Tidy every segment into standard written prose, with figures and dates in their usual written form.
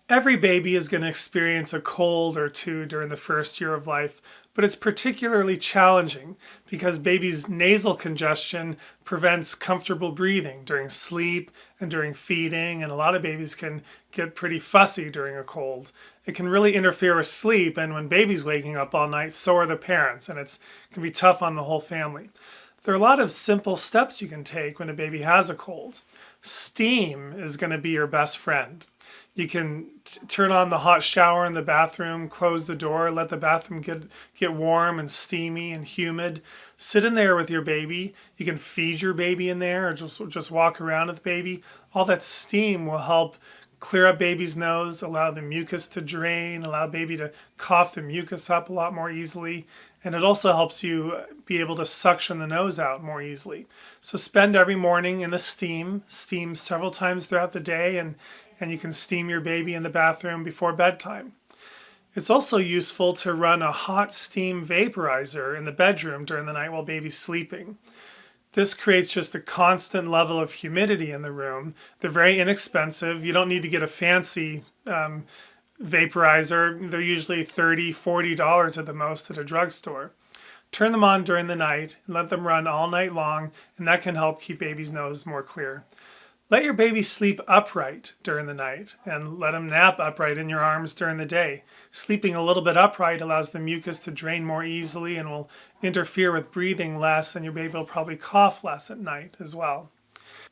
Every baby is going to experience a cold or two during the first year of life, but it's particularly challenging because baby's nasal congestion prevents comfortable breathing during sleep and during feeding, and a lot of babies can get pretty fussy during a cold. It can really interfere with sleep, and when baby's waking up all night, so are the parents, and it can be tough on the whole family. There are a lot of simple steps you can take when a baby has a cold. Steam is going to be your best friend. You can turn on the hot shower in the bathroom, close the door, let the bathroom get warm and steamy and humid. Sit in there with your baby. You can feed your baby in there or just walk around with baby. All that steam will help clear up baby's nose, allow the mucus to drain, allow baby to cough the mucus up a lot more easily. And it also helps you be able to suction the nose out more easily. So spend every morning in the steam several times throughout the day, and you can steam your baby in the bathroom before bedtime. It's also useful to run a hot steam vaporizer in the bedroom during the night while baby's sleeping. This creates just a constant level of humidity in the room. They're very inexpensive. You don't need to get a fancy vaporizer. They're usually $30, $40 at the most at a drugstore. Turn them on during the night and let them run all night long, and that can help keep baby's nose more clear. Let your baby sleep upright during the night and let him nap upright in your arms during the day. Sleeping a little bit upright allows the mucus to drain more easily and will interfere with breathing less, and your baby will probably cough less at night as well.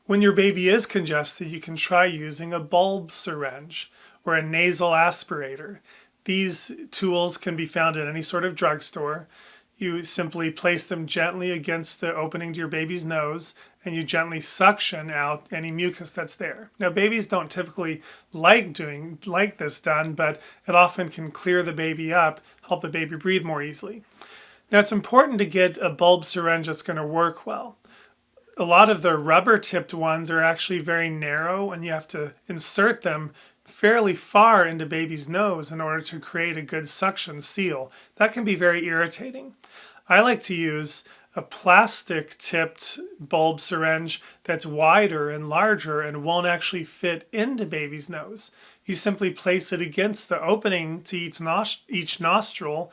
When your baby is congested, you can try using a bulb syringe or a nasal aspirator. These tools can be found at any sort of drugstore. You simply place them gently against the opening to your baby's nose, and you gently suction out any mucus that's there. Now, babies don't typically like this done, but it often can clear the baby up, help the baby breathe more easily. Now, it's important to get a bulb syringe that's going to work well. A lot of the rubber-tipped ones are actually very narrow, and you have to insert them fairly far into baby's nose in order to create a good suction seal. That can be very irritating. I like to use a plastic tipped bulb syringe that's wider and larger and won't actually fit into baby's nose. You simply place it against the opening to each nostril,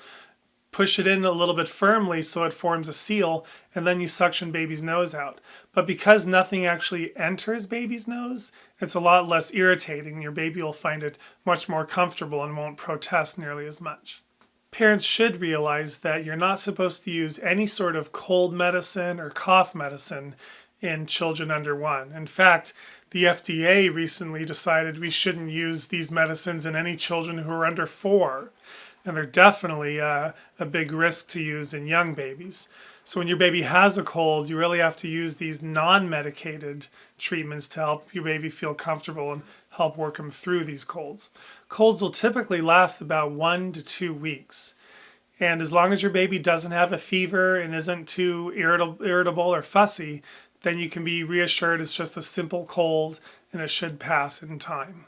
push it in a little bit firmly so it forms a seal, and then you suction baby's nose out. But because nothing actually enters baby's nose, it's a lot less irritating. Your baby will find it much more comfortable and won't protest nearly as much. Parents should realize that you're not supposed to use any sort of cold medicine or cough medicine in children under 1. In fact, the FDA recently decided we shouldn't use these medicines in any children who are under 4. And they're definitely a big risk to use in young babies. So when your baby has a cold, you really have to use these non-medicated treatments to help your baby feel comfortable and help work them through these colds. Colds will typically last about 1 to 2 weeks. And as long as your baby doesn't have a fever and isn't too irritable or fussy, then you can be reassured it's just a simple cold and it should pass in time.